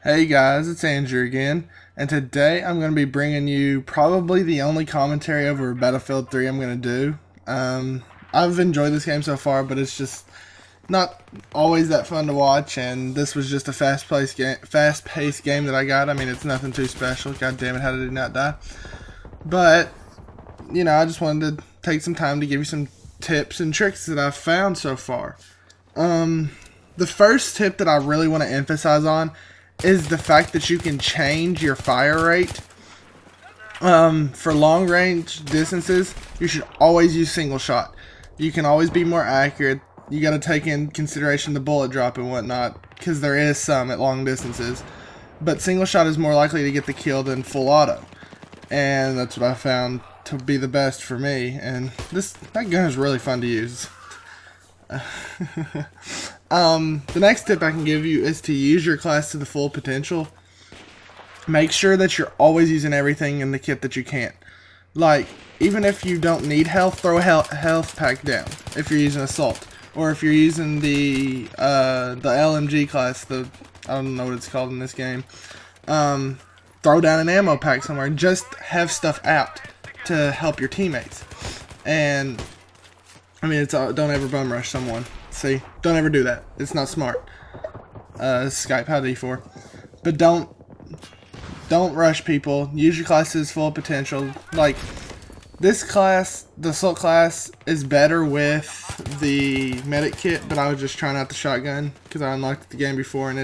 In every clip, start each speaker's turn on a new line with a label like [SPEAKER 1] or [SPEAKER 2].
[SPEAKER 1] Hey guys, it's Andrew again, and today I'm going to be bringing you probably the only commentary over Battlefield 3 I'm going to do. I've enjoyed this game so far, but it's just not always that fun to watch, and this was just a fast-paced game that I got. I mean, it's nothing too special. God damn it, how did it not die? But, you know, I just wanted to take some time to give you some tips and tricks that I've found so far. The first tip that I really want to emphasize on is the fact that you can change your fire rate. For long range distances, you should always use single shot. You can always be more accurate. You got to take in consideration the bullet drop and whatnot, because there is some at long distances. But single shot is more likely to get the kill than full auto, and that's what I found to be the best for me. And that gun is really fun to use. The next tip I can give you is to use your class to the full potential. Make sure that you're always using everything in the kit that you can. Like, even if you don't need health, throw a health pack down if you're using assault. Or if you're using the LMG class, I don't know what it's called in this game. Throw down an ammo pack somewhere. Just have stuff out to help your teammates. And I mean, don't ever bum rush someone. See, don't ever do that. It's not smart. Skype, how D4. But don't rush people. Use your class to its full potential. Like, this class, the assault class, is better with the medic kit, but I was just trying out the shotgun because I unlocked the game before, and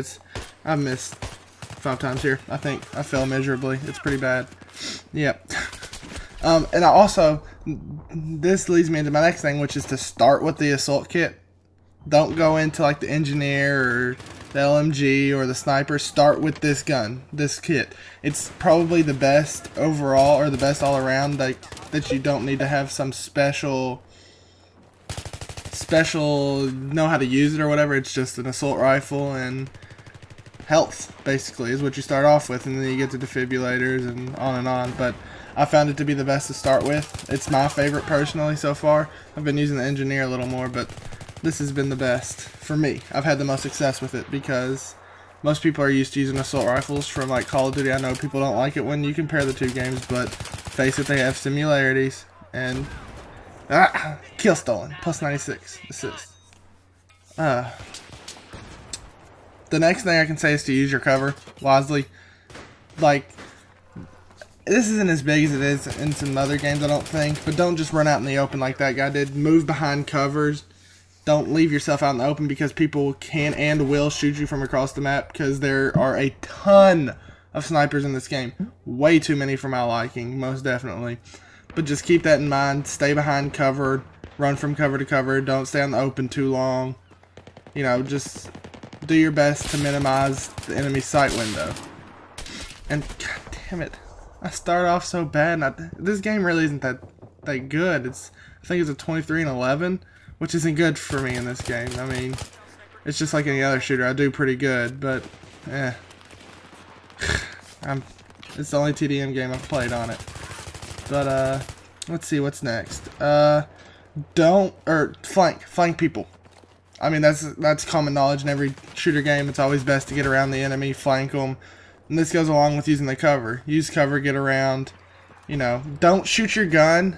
[SPEAKER 1] I've missed 5 times here. I think I fell miserably. It's pretty bad. Yep. And I also, this leads me into my next thing, which is to start with the assault kit. Don't go into like the engineer or the LMG or the sniper. Start with this gun, this kit. It's probably the best overall, or the best all around, like, that you don't need to have some special know how to use it or whatever. It's just an assault rifle, and health basically is what you start off with, and then you get to defibrillators and on. But I found it to be the best to start with. It's my favorite personally so far. I've been using the engineer a little more, but this has been the best for me. I've had the most success with it because most people are used to using assault rifles from like Call of Duty. I know people don't like it when you compare the two games, but face it, they have similarities. And kill stolen, plus 96 assist. The next thing I can say is to use your cover wisely. Like, this isn't as big as it is in some other games, I don't think, but don't just run out in the open like that guy did. Move behind covers. Don't leave yourself out in the open, because people can and will shoot you from across the map, because there are a ton of snipers in this game. Way too many for my liking, most definitely. But just keep that in mind. Stay behind cover. Run from cover to cover. Don't stay on the open too long. You know, just do your best to minimize the enemy sight window. And god damn it, I start off so bad. This game really isn't that good. I think it's a 23-11. Which isn't good for me in this game. I mean, it's just like any other shooter. I do pretty good, but it's the only TDM game I've played on it. But let's see what's next. Flank people. I mean, that's common knowledge in every shooter game. It's always best to get around the enemy, flank them, and this goes along with using the cover. Use cover, get around. You know, don't shoot your gun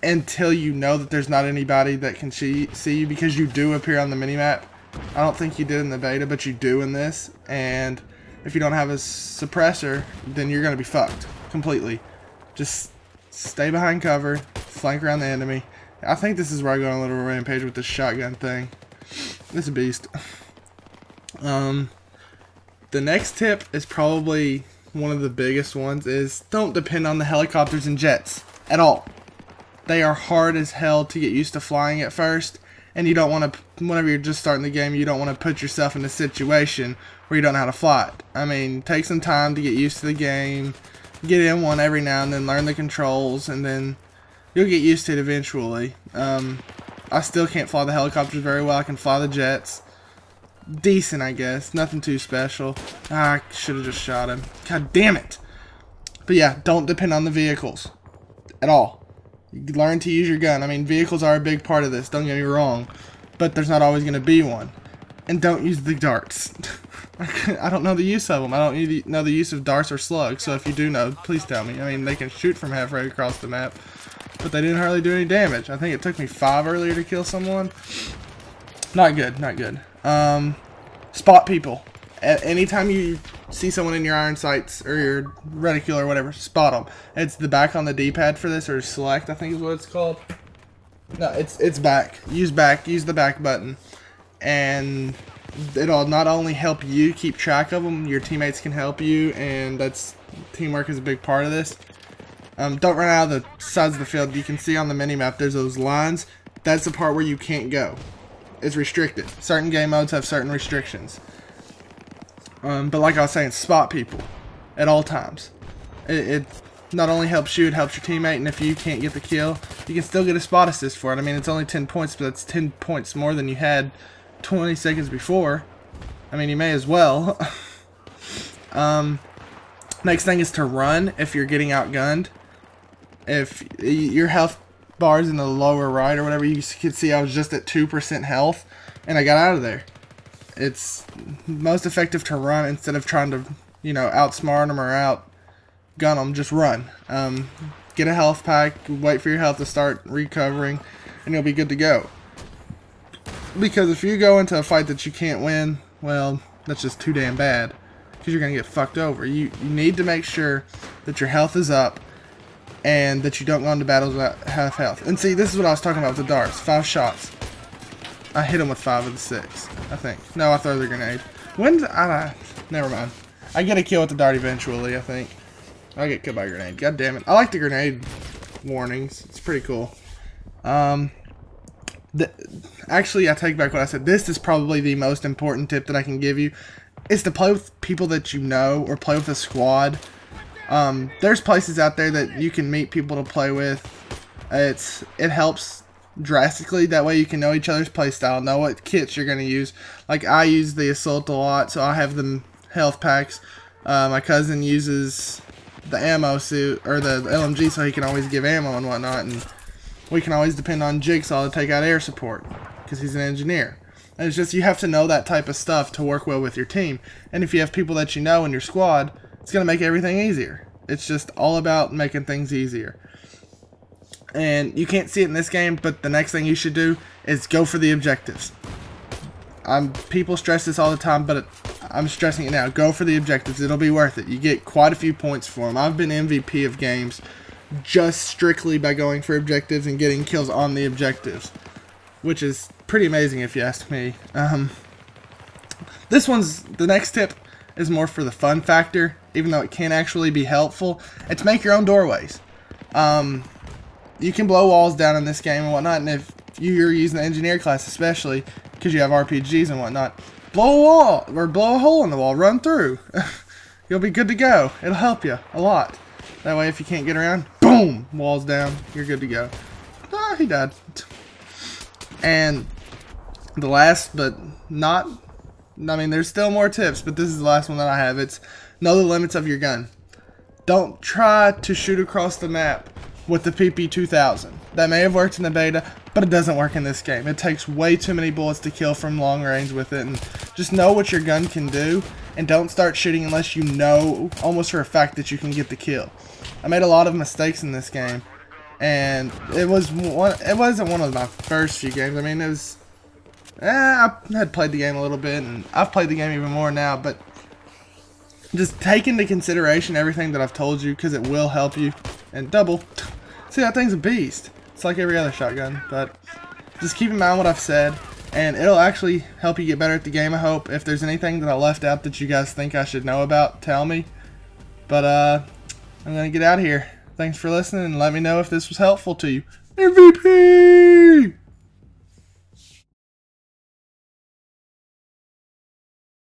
[SPEAKER 1] until you know that there's not anybody that can see you, because you do appear on the minimap. I don't think you did in the beta, but you do in this. And if you don't have a suppressor, then you're going to be fucked completely. Just stay behind cover, flank around the enemy. I think this is where I go on a little rampage with this shotgun thing. It's a beast. The next tip is probably one of the biggest ones, is don't depend on the helicopters and jets at all. They are hard as hell to get used to flying at first, and you don't want to, whenever you're just starting the game, you don't want to put yourself in a situation where you don't know how to fly it. I mean, take some time to get used to the game, get in one every now and then, learn the controls, and then you'll get used to it eventually. I still can't fly the helicopters very well. I can fly the jets. Decent, I guess. Nothing too special. I should have just shot him. God damn it. But yeah, don't depend on the vehicles at all. Learn to use your gun. I mean, vehicles are a big part of this, don't get me wrong, but there's not always going to be one. and don't use the darts. I don't know the use of them. I don't know the use of darts or slugs, so if you do know, please tell me. I mean, they can shoot from halfway across the map, but they didn't hardly do any damage. I think it took me 5 earlier to kill someone. Not good, not good. Spot people. Anytime you see someone in your iron sights or your reticule or whatever, spot them. It's the back on the D-pad for this, or select, I think is what it's called. No, it's back. Use the back button, and it'll not only help you keep track of them, your teammates can help you, and teamwork is a big part of this. Don't run out of the sides of the field. You can see on the mini-map there's those lines. That's the part where you can't go. It's restricted. Certain game modes have certain restrictions. But like I was saying, spot people at all times. It not only helps you, it helps your teammate, and if you can't get the kill, you can still get a spot assist for it. I mean, it's only 10 points, but that's 10 points more than you had 20 seconds before. I mean, you may as well. Next thing is to run if you're getting outgunned. If your health bar is in the lower right or whatever, you can see I was just at 2% health, and I got out of there. It's most effective to run instead of trying to, you know, outsmart them or outgun them. Just run. Get a health pack, wait for your health to start recovering, and you'll be good to go. Because if you go into a fight that you can't win, well, that's just too damn bad. Because you're going to get fucked over. You need to make sure that your health is up and that you don't go into battles without half health. And see, this is what I was talking about with the darts. 5 shots. I hit him with 5 of the 6, I think. No, I throw the grenade. Never mind. I get a kill with the dart eventually, I think. I get killed by a grenade. God damn it. I like the grenade warnings. It's pretty cool. Actually, I take back what I said. This is probably the most important tip that I can give you. Is to play with people that you know, or play with a squad. There's places out there that you can meet people to play with. It helps drastically. That way you can know each other's playstyle, know what kits you're going to use. Like, I use the assault a lot, so I have the health packs. My cousin uses the ammo suit, or the LMG, so he can always give ammo and whatnot, and we can always depend on Jigsaw to take out air support, because he's an engineer. And it's just, you have to know that type of stuff to work well with your team. And if you have people that you know in your squad, it's going to make everything easier. It's just all about making things easier. And you can't see it in this game, but the next thing you should do is go for the objectives. People stress this all the time, but I'm stressing it now. Go for the objectives. It'll be worth it. You get quite a few points for them. I've been MVP of games just strictly by going for objectives and getting kills on the objectives, which is pretty amazing if you ask me. The next tip is more for the fun factor, even though it can actually be helpful. It's make your own doorways. You can blow walls down in this game and whatnot, and if you're using the engineer class especially, because you have RPGs and whatnot, blow a wall, or blow a hole in the wall, run through. You'll be good to go. It'll help you a lot. That way if you can't get around, boom, walls down, you're good to go. Ah, he died. And the last, but not, I mean, there's still more tips, but this is the last one that I have. It's know the limits of your gun. Don't try to shoot across the map with the PP2000. That may have worked in the beta, but it doesn't work in this game. It takes way too many bullets to kill from long range with it, and just know what your gun can do, and don't start shooting unless you know almost for a fact that you can get the kill. I made a lot of mistakes in this game, and it wasn't one of my first few games. I mean, it was, I had played the game a little bit, and I've played the game even more now, but just take into consideration everything that I've told you, because it will help you. And double, see, that thing's a beast. It's like every other shotgun, but just keep in mind what I've said, and it'll actually help you get better at the game, I hope. If there's anything that I left out that you guys think I should know about, tell me. But I'm gonna get out of here. Thanks for listening, and let me know if this was helpful to you. MVP!